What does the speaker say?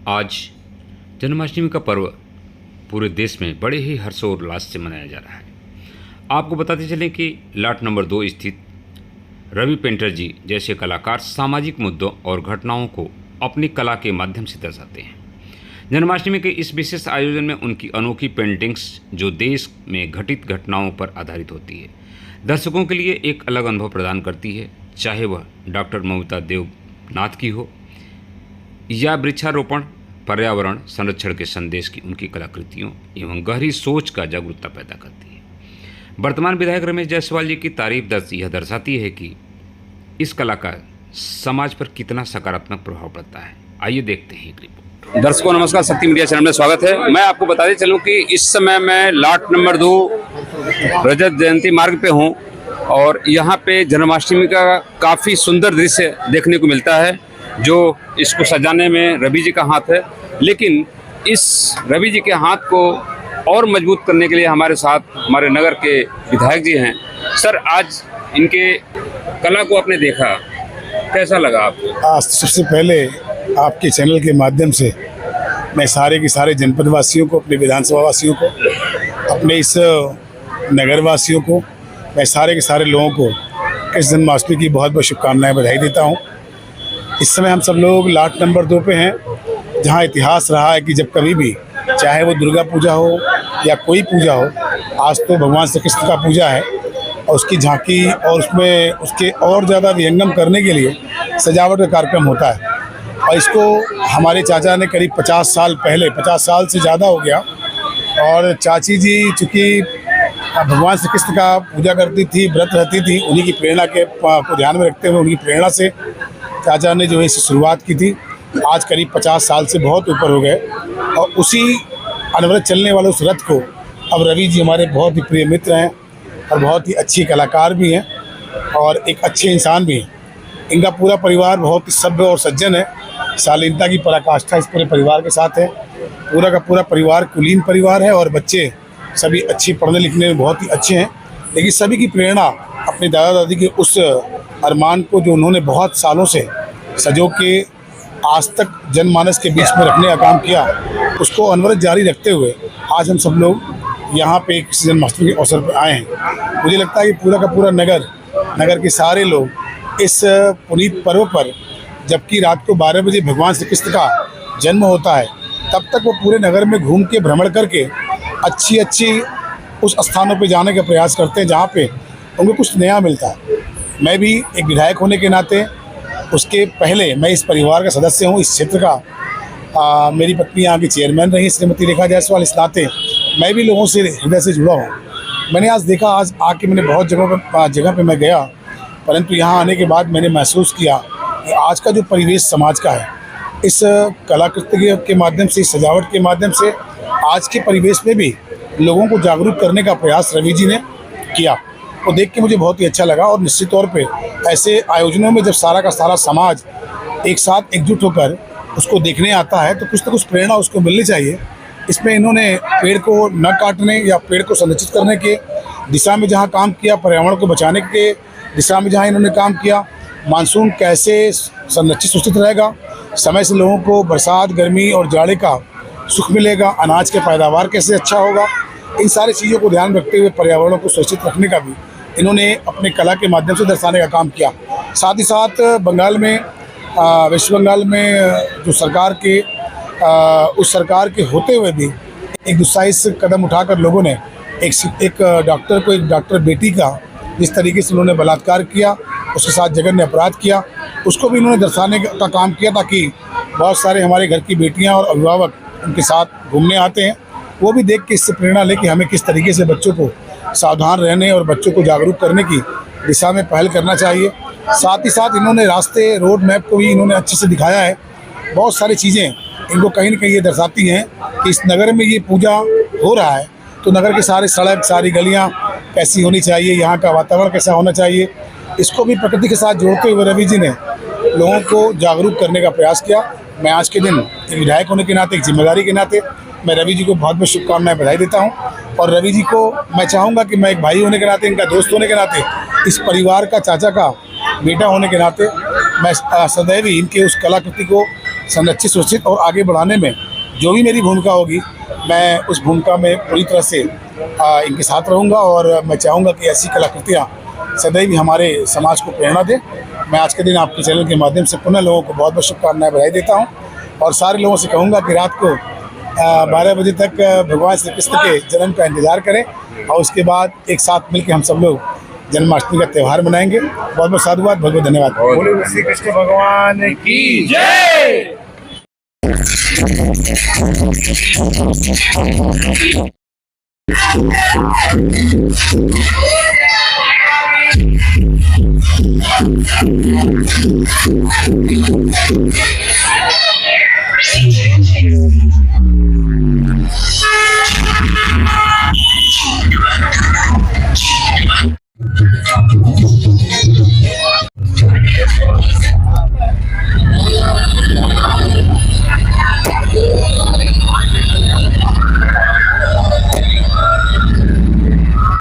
आज जन्माष्टमी का पर्व पूरे देश में बड़े ही हर्षोल्लास से मनाया जा रहा है। आपको बताते चलें कि लाट नंबर 2 स्थित रवि पेंटर जी जैसे कलाकार सामाजिक मुद्दों और घटनाओं को अपनी कला के माध्यम से दर्शाते हैं। जन्माष्टमी के इस विशेष आयोजन में उनकी अनोखी पेंटिंग्स जो देश में घटित घटनाओं पर आधारित होती है, दर्शकों के लिए एक अलग अनुभव प्रदान करती है, चाहे वह डॉक्टर ममता देवनाथ की हो या वृक्षारोपण, पर्यावरण संरक्षण के संदेश की उनकी कलाकृतियों एवं गहरी सोच का जागरूकता पैदा करती है। वर्तमान विधायक रमेश जायसवाल जी की तारीफ यह दर्शाती है कि इस कला का समाज पर कितना सकारात्मक प्रभाव पड़ता है। आइए देखते हैं एक रिपोर्ट। दर्शकों नमस्कार, शक्ति मीडिया चैनल में स्वागत है। मैं आपको बताते चलूं कि इस समय मैं लाट नंबर 2 रजत जयंती मार्ग पे हूं और यहाँ पे जन्माष्टमी का काफ़ी सुंदर दृश्य देखने को मिलता है, जो इसको सजाने में रवि जी का हाथ है। लेकिन इस रवि जी के हाथ को और मजबूत करने के लिए हमारे साथ हमारे नगर के विधायक जी हैं। सर, आज इनके कला को आपने देखा, कैसा लगा आपको? आज सबसे पहले आपके चैनल के माध्यम से मैं सारे के सारे जनपद वासियों को, अपने विधानसभा वासियों को, अपने इस नगर वासियों को, मैं सारे के सारे लोगों को इस जन्माष्टमी की बहुत बहुत शुभकामनाएं, बधाई देता हूं। इस समय हम सब लोग लाट नंबर 2 पे हैं, जहां इतिहास रहा है कि जब कभी भी, चाहे वो दुर्गा पूजा हो या कोई पूजा हो, आज तो भगवान श्री कृष्ण का पूजा है और उसकी झांकी और उसमें उसके और ज़्यादा विहंगम करने के लिए सजावट का कार्यक्रम होता है। और इसको हमारे चाचा ने करीब 50 साल पहले, 50 साल से ज़्यादा हो गया, और चाची जी चूँकि भगवान श्री कृष्ण का पूजा करती थी, व्रत रहती थी, उन्हीं की प्रेरणा को ध्यान में रखते हुए उनकी प्रेरणा से चाचा ने जो है इसकी शुरुआत की थी। आज करीब 50 साल से बहुत ऊपर हो गए और उसी अनवरत चलने वाले उस रथ को अब रवि जी हमारे बहुत ही प्रिय मित्र हैं और बहुत ही अच्छी कलाकार भी हैं और एक अच्छे इंसान भी हैं। इनका पूरा परिवार बहुत ही सभ्य और सज्जन है। शालीनता की पराकाष्ठा इस पूरे परिवार के साथ है। पूरा का पूरा परिवार कुलीन परिवार है और बच्चे सभी अच्छे पढ़ने लिखने में बहुत ही अच्छे हैं। लेकिन सभी की प्रेरणा अपने दादा दादी के उस अरमान को, जो उन्होंने बहुत सालों से सजो के आज तक जनमानस के बीच में रखने का काम किया, उसको अनवरत जारी रखते हुए आज हम सब लोग यहाँ पे किसी जन्माष्टमी के अवसर पर आए हैं। मुझे लगता है कि पूरा का पूरा नगर के सारे लोग इस पुनीत पर्व पर, जबकि रात को 12 बजे भगवान श्री कृष्ण का जन्म होता है, तब तक वो पूरे नगर में घूम के भ्रमण करके अच्छी उस स्थानों पे जाने का प्रयास करते हैं जहाँ पे उनको कुछ नया मिलता है। मैं भी एक विधायक होने के नाते, उसके पहले मैं इस परिवार का सदस्य हूँ, इस क्षेत्र का। मेरी पत्नी यहाँ की चेयरमैन रही श्रीमती रेखा जायसवाल। इस नाते मैं भी लोगों से हृदय से जुड़ा हूँ। मैंने आज देखा, आज आके मैंने बहुत जगह पे मैं गया, परंतु यहाँ आने के बाद मैंने महसूस किया कि आज का जो परिवेश समाज का है, इस कलाकृति के माध्यम से, इस सजावट के माध्यम से आज के परिवेश में भी लोगों को जागरूक करने का प्रयास रवि जी ने किया। वो देख के मुझे बहुत ही अच्छा लगा। और निश्चित तौर पे ऐसे आयोजनों में जब सारा का सारा समाज एक साथ एकजुट होकर उसको देखने आता है, तो कुछ ना कुछ प्रेरणा उसको मिलनी चाहिए। इसमें इन्होंने पेड़ को न काटने या पेड़ को संरक्षित करने के दिशा में जहाँ काम किया, पर्यावरण को बचाने के दिशा में जहाँ इन्होंने काम किया, मानसून कैसे संरक्षित सुरक्षित रहेगा, समय से लोगों को बरसात, गर्मी और जाड़े का सुख मिलेगा, अनाज के पैदावार कैसे अच्छा होगा, इन सारी चीज़ों को ध्यान रखते हुए पर्यावरण को सुरक्षित रखने का भी इन्होंने अपने कला के माध्यम से दर्शाने का काम किया। साथ ही साथ बंगाल में, वेस्ट बंगाल में जो सरकार के, उस सरकार के होते हुए भी एक दुस्साहस कदम उठाकर लोगों ने एक डॉक्टर बेटी का जिस तरीके से उन्होंने बलात्कार किया, उसके साथ जघन्य अपराध किया, उसको भी इन्होंने दर्शाने का काम किया, ताकि बहुत सारे हमारे घर की बेटियां और अभिभावक उनके साथ घूमने आते हैं, वो भी देख के इससे प्रेरणा ले कि हमें किस तरीके से बच्चों को सावधान रहने और बच्चों को जागरूक करने की दिशा में पहल करना चाहिए। साथ ही साथ इन्होंने रास्ते, रोड मैप को भी इन्होंने अच्छे से दिखाया है। बहुत सारी चीज़ें इनको कहीं न कहीं ये दर्शाती हैं कि इस नगर में ये पूजा हो रहा है, तो नगर के सारे सड़क, सारी गलियाँ कैसी होनी चाहिए, यहाँ का वातावरण कैसा होना चाहिए, इसको भी प्रकृति के साथ जोड़ते हुए रवि जी ने लोगों को जागरूक करने का प्रयास किया। मैं आज के दिन एक विधायक होने के नाते, एक जिम्मेदारी के नाते, मैं रवि जी को बहुत बहुत शुभकामनाएं, बधाई देता हूं। और रवि जी को मैं चाहूँगा कि मैं एक भाई होने के नाते, इनका दोस्त होने के नाते, इस परिवार का चाचा का बेटा होने के नाते, मैं सदैव ही इनके उस कलाकृति को संरक्षित सुरक्षित और आगे बढ़ाने में जो भी मेरी भूमिका होगी, मैं उस भूमिका में पूरी तरह से इनके साथ रहूँगा। और मैं चाहूँगा कि ऐसी कलाकृतियाँ सदैव ही हमारे समाज को प्रेरणा दें। मैं आज के दिन आपके चैनल के माध्यम से पुनः लोगों को बहुत बहुत शुभकामनाएं बधाई देता हूँ और सारे लोगों से कहूँगा कि रात को 12 बजे तक भगवान श्री कृष्ण के जन्म का इंतज़ार करें और उसके बाद एक साथ मिलकर हम सब लोग जन्माष्टमी का त्यौहार मनाएंगे। बहुत बहुत साधुवाद, बहुत बहुत धन्यवाद। बोले श्री कृष्ण भगवान की जय।